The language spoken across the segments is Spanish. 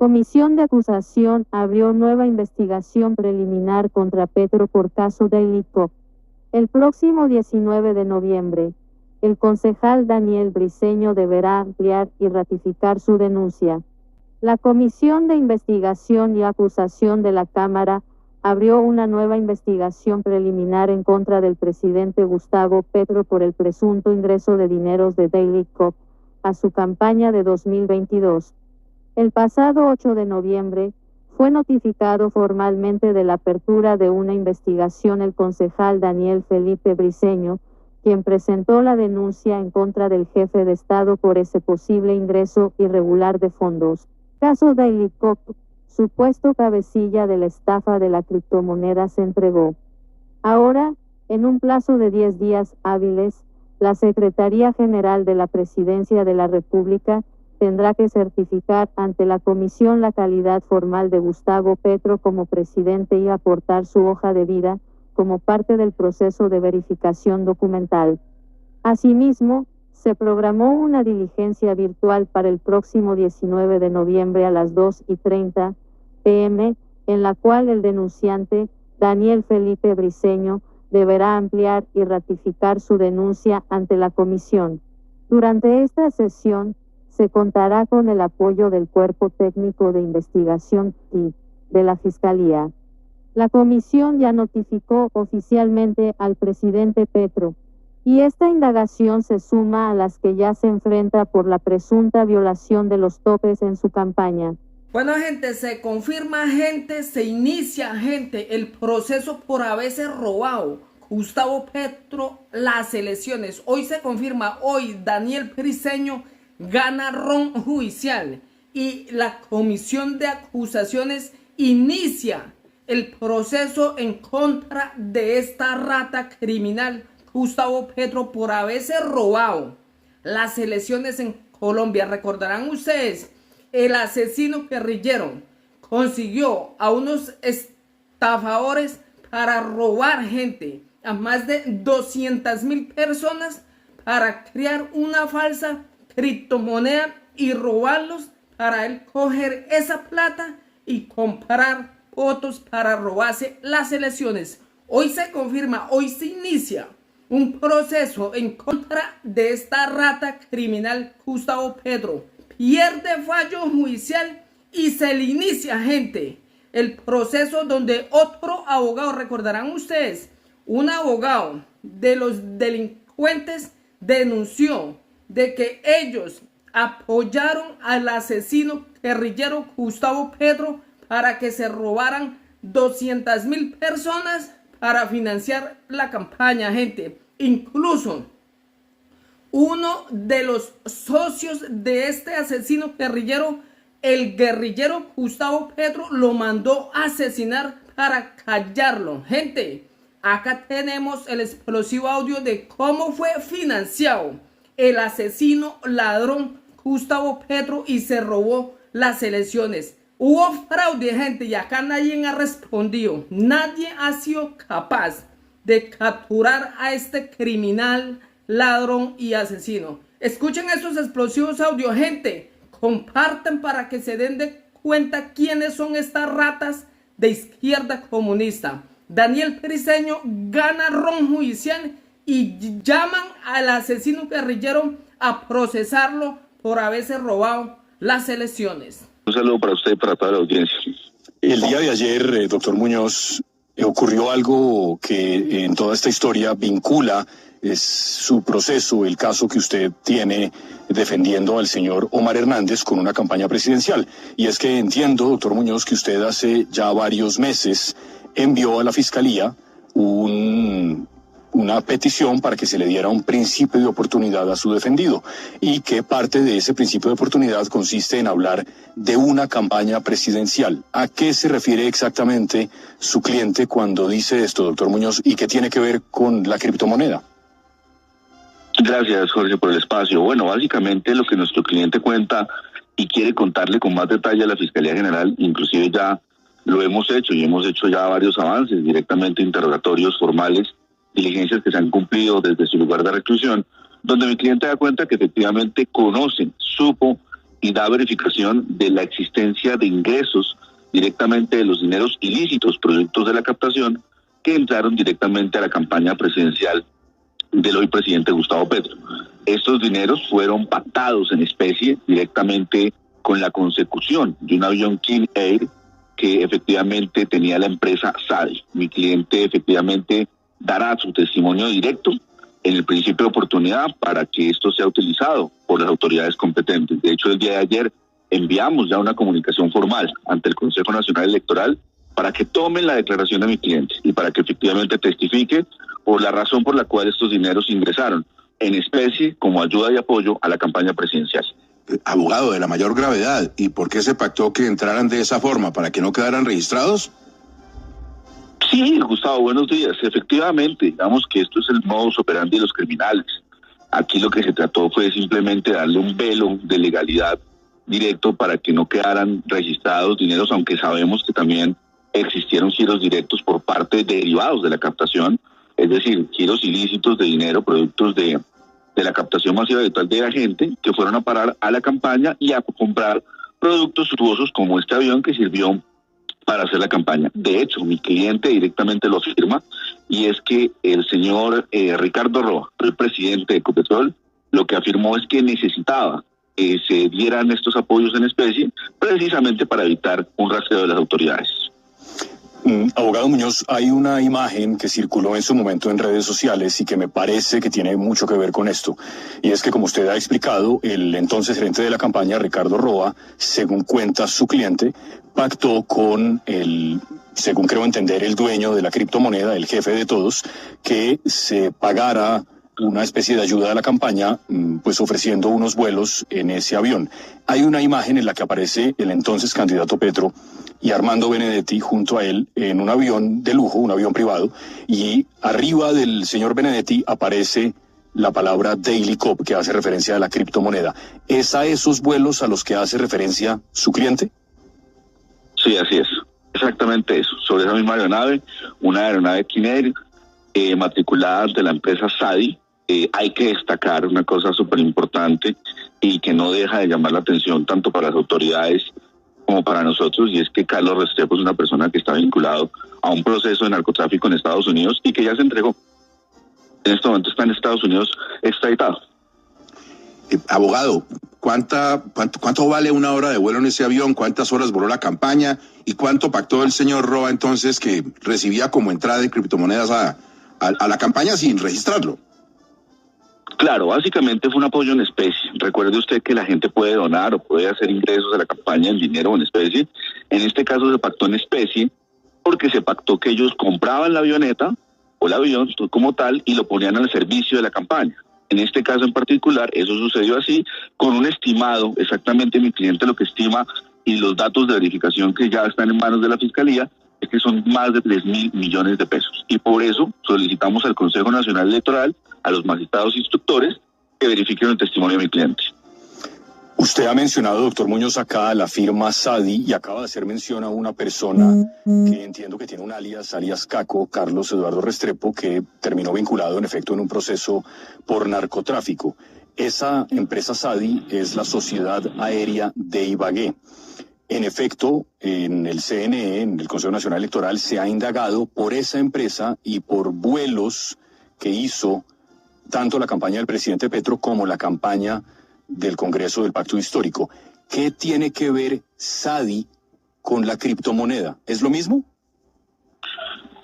Comisión de Acusación abrió nueva investigación preliminar contra Petro por caso Daily Cop. El próximo 19 de noviembre, el concejal Daniel Briceño deberá ampliar y ratificar su denuncia. La Comisión de Investigación y Acusación de la Cámara abrió una nueva investigación preliminar en contra del presidente Gustavo Petro por el presunto ingreso de dineros de Daily Cop a su campaña de 2022. El pasado 8 de noviembre, fue notificado formalmente de la apertura de una investigación el concejal Daniel Felipe Briceño, quien presentó la denuncia en contra del jefe de Estado por ese posible ingreso irregular de fondos. Caso Daily Cop, supuesto cabecilla de la estafa de la criptomoneda, se entregó. Ahora, en un plazo de 10 días hábiles, la Secretaría General de la Presidencia de la República tendrá que certificar ante la Comisión la calidad formal de Gustavo Petro como presidente y aportar su hoja de vida como parte del proceso de verificación documental. Asimismo, se programó una diligencia virtual para el próximo 19 de noviembre a las 2:30 p.m., en la cual el denunciante, Daniel Felipe Briceño, deberá ampliar y ratificar su denuncia ante la comisión. Durante esta sesión, se contará con el apoyo del Cuerpo Técnico de Investigación y de la Fiscalía. La comisión ya notificó oficialmente al presidente Petro, y esta indagación se suma a las que ya se enfrenta por la presunta violación de los topes en su campaña. Bueno, gente, se confirma, gente, se inicia, gente, el proceso por haberse robado Gustavo Petro las elecciones. Hoy se confirma, hoy Daniel Briceño gana ron judicial y la Comisión de Acusaciones inicia el proceso en contra de esta rata criminal Gustavo Petro por haberse robado las elecciones en Colombia. Recordarán ustedes, el asesino guerrillero consiguió a unos estafadores para robar gente, a más de 200.000 personas, para crear una falsa criptomoneda y robarlos para él coger esa plata y comprar votos para robarse las elecciones. Hoy se confirma, hoy se inicia un proceso en contra de esta rata criminal Gustavo Petro. Pierde fallo judicial y se le inicia, gente, el proceso donde otro abogado, recordarán ustedes, un abogado de los delincuentes denunció de que ellos apoyaron al asesino guerrillero Gustavo Petro para que se robaran 200.000 personas para financiar la campaña, gente. Incluso uno de los socios de este asesino guerrillero, el guerrillero Gustavo Petro, lo mandó a asesinar para callarlo. Gente, acá tenemos el explosivo audio de cómo fue financiado el asesino ladrón Gustavo Petro y se robó las elecciones. Hubo fraude, gente, y acá nadie ha respondido. Nadie ha sido capaz de capturar a este criminal, ladrón y asesino. Escuchen estos explosivos audios, gente. Compartan para que se den de cuenta quiénes son estas ratas de izquierda comunista. Daniel Briceño gana ron judicial y llaman al asesino guerrillero a procesarlo por haberse robado las elecciones. Un saludo para usted y para toda la audiencia. El día de ayer, doctor Muñoz, ocurrió algo que en toda esta historia vincula su proceso, el caso que usted tiene defendiendo al señor Omar Hernández con una campaña presidencial. Y es que entiendo, doctor Muñoz, que usted hace ya varios meses envió a la Fiscalía una petición para que se le diera un principio de oportunidad a su defendido, y que parte de ese principio de oportunidad consiste en hablar de una campaña presidencial. ¿A qué se refiere exactamente su cliente cuando dice esto, doctor Muñoz, y qué tiene que ver con la criptomoneda? Gracias, Jorge, por el espacio. Bueno, básicamente lo que nuestro cliente cuenta y quiere contarle con más detalle a la Fiscalía General, inclusive ya lo hemos hecho y hemos hecho ya varios avances, directamente interrogatorios formales, diligencias que se han cumplido desde su lugar de reclusión, donde mi cliente da cuenta que efectivamente conoce, supo y da verificación de la existencia de ingresos directamente de los dineros ilícitos, productos de la captación, que entraron directamente a la campaña presidencial del hoy presidente Gustavo Petro. Estos dineros fueron pactados en especie directamente con la consecución de un avión King Air que efectivamente tenía la empresa SADI. Mi cliente efectivamente dará su testimonio directo en el principio de oportunidad para que esto sea utilizado por las autoridades competentes. De hecho, el día de ayer enviamos ya una comunicación formal ante el Consejo Nacional Electoral para que tomen la declaración de mi cliente y para que efectivamente testifique por la razón por la cual estos dineros ingresaron en especie como ayuda y apoyo a la campaña presidencial. Abogado, de la mayor gravedad, ¿y por qué se pactó que entraran de esa forma? ¿Para que no quedaran registrados? Sí, Gustavo, buenos días. Efectivamente, digamos que esto es el modus operandi de los criminales. Aquí lo que se trató fue simplemente darle un velo de legalidad directo para que no quedaran registrados dineros, aunque sabemos que también existieron giros directos por parte de derivados de la captación, es decir, giros ilícitos de dinero, productos de la captación masiva habitual de la gente que fueron a parar a la campaña y a comprar productos suntuosos como este avión que sirvió para hacer la campaña. De hecho, mi cliente directamente lo afirma, y es que el señor Ricardo Roa, el presidente de Ecopetrol, lo que afirmó es que necesitaba que se dieran estos apoyos en especie precisamente para evitar un rastreo de las autoridades. Abogado Muñoz, hay una imagen que circuló en su momento en redes sociales y que me parece que tiene mucho que ver con esto. Y es que, como usted ha explicado, el entonces gerente de la campaña, Ricardo Roa, según cuenta su cliente, pactó con según creo entender, el dueño de la criptomoneda, el jefe de todos, que se pagara una especie de ayuda a la campaña, pues ofreciendo unos vuelos en ese avión. Hay una imagen en la que aparece el entonces candidato Petro y Armando Benedetti junto a él en un avión de lujo, un avión privado, y arriba del señor Benedetti aparece la palabra Daily Cop, que hace referencia a la criptomoneda. ¿Es a esos vuelos a los que hace referencia su cliente? Sí, así es. Exactamente eso. Sobre esa misma aeronave, una aeronave King Air, matriculada de la empresa SADI. Hay que destacar una cosa súper importante y que no deja de llamar la atención tanto para las autoridades como para nosotros, y es que Carlos Restrepo es una persona que está vinculado a un proceso de narcotráfico en Estados Unidos y que ya se entregó. En este momento está en Estados Unidos extraditado. Abogado, ¿cuánto vale una hora de vuelo en ese avión? ¿Cuántas horas voló la campaña? ¿Y cuánto pactó el señor Roa entonces, que recibía como entrada de criptomonedas a la campaña sin registrarlo? Claro, básicamente fue un apoyo en especie. Recuerde usted que la gente puede donar o puede hacer ingresos a la campaña en dinero o en especie. En este caso se pactó en especie porque se pactó que ellos compraban la avioneta o el avión como tal y lo ponían al servicio de la campaña. En este caso en particular, eso sucedió así, con un estimado, exactamente mi cliente lo que estima y los datos de verificación que ya están en manos de la Fiscalía, es que son más de 3.000 millones de pesos. Y por eso solicitamos al Consejo Nacional Electoral, a los magistrados instructores, que verifiquen el testimonio de mi cliente. Usted ha mencionado, doctor Muñoz, acá la firma SADI, y acaba de hacer mención a una persona que entiendo que tiene un alias Caco, Carlos Eduardo Restrepo, que terminó vinculado en efecto en un proceso por narcotráfico. Esa empresa SADI es la Sociedad Aérea de Ibagué. En efecto, en el CNE, en el Consejo Nacional Electoral, se ha indagado por esa empresa y por vuelos que hizo tanto la campaña del presidente Petro como la campaña del Congreso del Pacto Histórico. ¿Qué tiene que ver SADI con la criptomoneda? ¿Es lo mismo?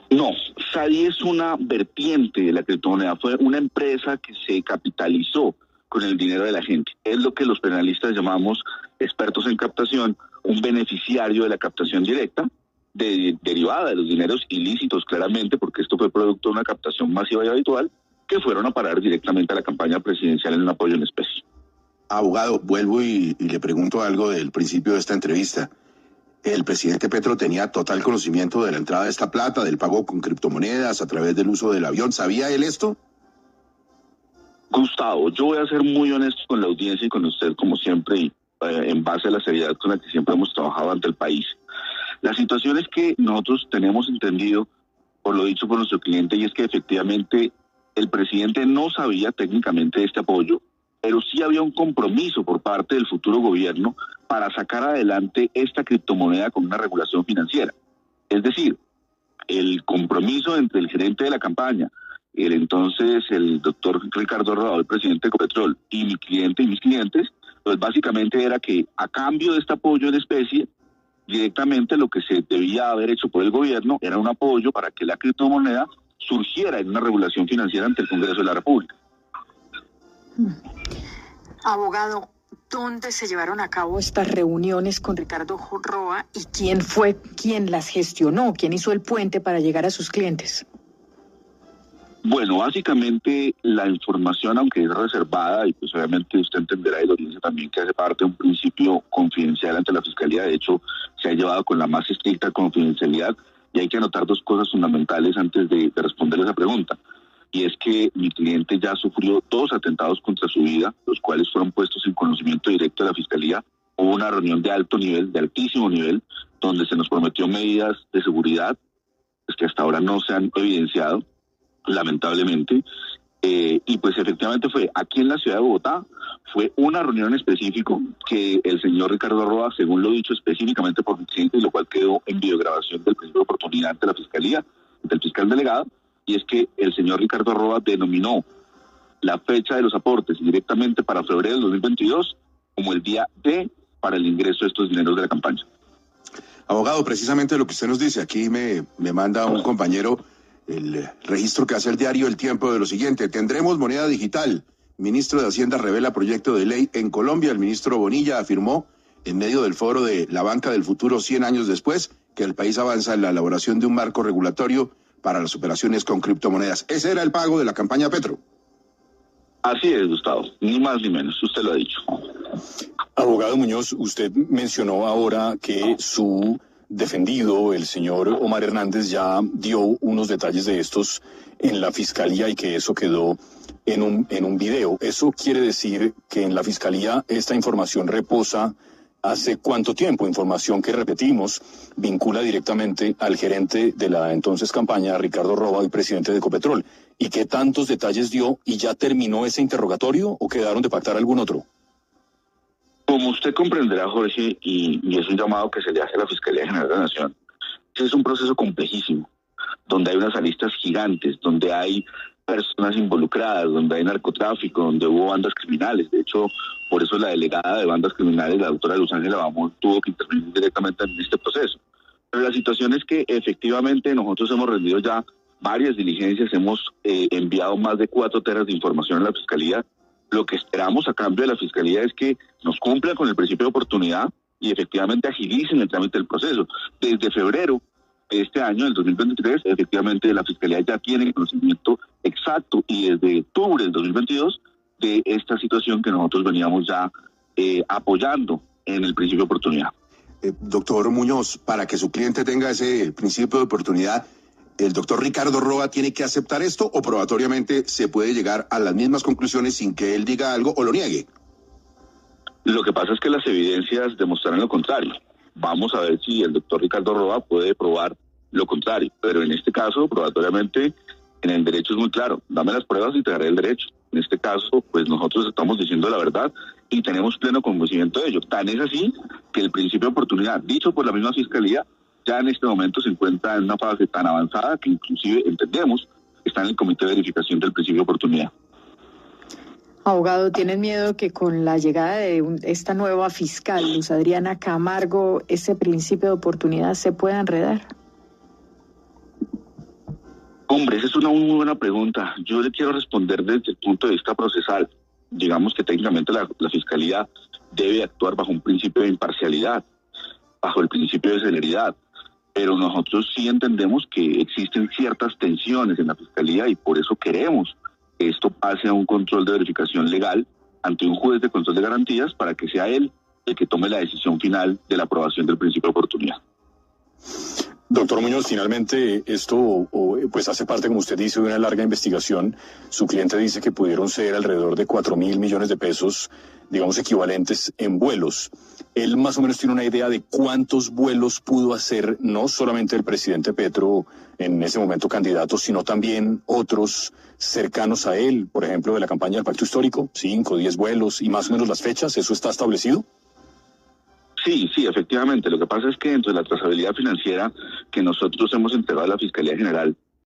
No, SADI es una vertiente de la criptomoneda. Fue una empresa que se capitalizó con el dinero de la gente. Es lo que los penalistas llamamos, expertos en captación, un beneficiario de la captación directa, derivada de los dineros ilícitos, claramente, porque esto fue producto de una captación masiva y habitual, que fueron a parar directamente a la campaña presidencial en un apoyo en especie. Abogado, vuelvo y le pregunto algo del principio de esta entrevista. El presidente Petro tenía total conocimiento de la entrada de esta plata, del pago con criptomonedas a través del uso del avión. ¿Sabía él esto? Gustavo, yo voy a ser muy honesto con la audiencia y con usted, como siempre, y en base a la seriedad con la que siempre hemos trabajado ante el país. La situación es que nosotros tenemos entendido, por lo dicho por nuestro cliente, y es que efectivamente el presidente no sabía técnicamente de este apoyo, pero sí había un compromiso por parte del futuro gobierno para sacar adelante esta criptomoneda con una regulación financiera. Es decir, el compromiso entre el gerente de la campaña, el doctor Ricardo Roa, el presidente de Ecopetrol, y mi cliente y mis clientes, pues básicamente era que a cambio de este apoyo en especie, directamente lo que se debía haber hecho por el gobierno era un apoyo para que la criptomoneda surgiera en una regulación financiera ante el Congreso de la República. Abogado, ¿dónde se llevaron a cabo estas reuniones con Ricardo Roa y quién fue quien las gestionó, quién hizo el puente para llegar a sus clientes? Bueno, básicamente la información, aunque es reservada, y pues obviamente usted entenderá y lo dice también que hace parte de un principio confidencial ante la Fiscalía, de hecho se ha llevado con la más estricta confidencialidad, y hay que anotar dos cosas fundamentales antes de responder esa pregunta. Y es que mi cliente ya sufrió 2 atentados contra su vida, los cuales fueron puestos en conocimiento directo de la Fiscalía. Hubo una reunión de alto nivel, de altísimo nivel, donde se nos prometió medidas de seguridad, pues que hasta ahora no se han evidenciado, lamentablemente, y pues efectivamente fue aquí en la ciudad de Bogotá, fue una reunión en específico que el señor Ricardo Roa, según lo dicho específicamente por mi cliente, y lo cual quedó en videograbación del principio de oportunidad ante la Fiscalía, del fiscal delegado, y es que el señor Ricardo Roa denominó la fecha de los aportes directamente para febrero del 2022 como el día D para el ingreso de estos dineros de la campaña. Abogado, precisamente lo que usted nos dice, aquí me manda un compañero el registro que hace el diario El Tiempo de lo siguiente: tendremos moneda digital. Ministro de Hacienda revela proyecto de ley en Colombia. El ministro Bonilla afirmó en medio del foro de la banca del futuro 100 años después que el país avanza en la elaboración de un marco regulatorio para las operaciones con criptomonedas. ¿Ese era el pago de la campaña Petro? Así es, Gustavo, ni más ni menos, usted lo ha dicho. Abogado Muñoz, usted mencionó ahora que su defendido, el señor Omar Hernández, ya dio unos detalles de estos en la Fiscalía y que eso quedó en un video. ¿Eso quiere decir que en la Fiscalía esta información reposa hace cuánto tiempo? Información que, repetimos, vincula directamente al gerente de la entonces campaña, Ricardo Roa, y presidente de Ecopetrol. ¿Y qué tantos detalles dio y ya terminó ese interrogatorio o quedaron de pactar algún otro? Como usted comprenderá, Jorge, y es un llamado que se le hace a la Fiscalía General de la Nación, es un proceso complejísimo, donde hay unas aristas gigantes, donde hay personas involucradas, donde hay narcotráfico, donde hubo bandas criminales. De hecho, por eso la delegada de bandas criminales, la doctora Luz Ángela Bamón, tuvo que intervenir directamente en este proceso. Pero la situación es que efectivamente nosotros hemos rendido ya varias diligencias, hemos enviado más de 4 teras de información a la Fiscalía. Lo que esperamos a cambio de la Fiscalía es que nos cumplan con el principio de oportunidad y efectivamente agilicen el trámite del proceso. Desde febrero de este año, del 2023, efectivamente la Fiscalía ya tiene conocimiento exacto, y desde octubre del 2022 de esta situación que nosotros veníamos ya apoyando en el principio de oportunidad. Doctor Muñoz, para que su cliente tenga ese principio de oportunidad, ¿el doctor Ricardo Roa tiene que aceptar esto o probatoriamente se puede llegar a las mismas conclusiones sin que él diga algo o lo niegue? Lo que pasa es que las evidencias demostraron lo contrario. Vamos a ver si el doctor Ricardo Roa puede probar lo contrario, pero en este caso, probatoriamente, en el derecho es muy claro: dame las pruebas y te daré el derecho. En este caso, pues nosotros estamos diciendo la verdad y tenemos pleno conocimiento de ello. Tan es así que el principio de oportunidad, dicho por la misma Fiscalía, ya en este momento se encuentra en una fase tan avanzada que inclusive entendemos está en el Comité de Verificación del Principio de Oportunidad. Abogado, ¿tienen miedo que con la llegada de esta nueva fiscal, Luz Adriana Camargo, ese principio de oportunidad se pueda enredar? Hombre, esa es una muy buena pregunta. Yo le quiero responder desde el punto de vista procesal. Digamos que técnicamente la Fiscalía debe actuar bajo un principio de imparcialidad, bajo el principio de celeridad. Pero nosotros sí entendemos que existen ciertas tensiones en la Fiscalía y por eso queremos que esto pase a un control de verificación legal ante un juez de control de garantías para que sea él el que tome la decisión final de la aprobación del principio de oportunidad. Doctor Muñoz, finalmente esto pues hace parte, como usted dice, de una larga investigación. Su cliente dice que pudieron ser alrededor de 4.000 millones de pesos digamos, equivalentes en vuelos. Él más o menos tiene una idea de cuántos vuelos pudo hacer, no solamente el presidente Petro, en ese momento candidato, sino también otros cercanos a él, por ejemplo, de la campaña del Pacto Histórico, 5, 10 vuelos y más o menos las fechas, ¿eso está establecido? Sí, efectivamente. Lo que pasa es que dentro de la trazabilidad financiera que nosotros hemos entregado a la Fiscalía General,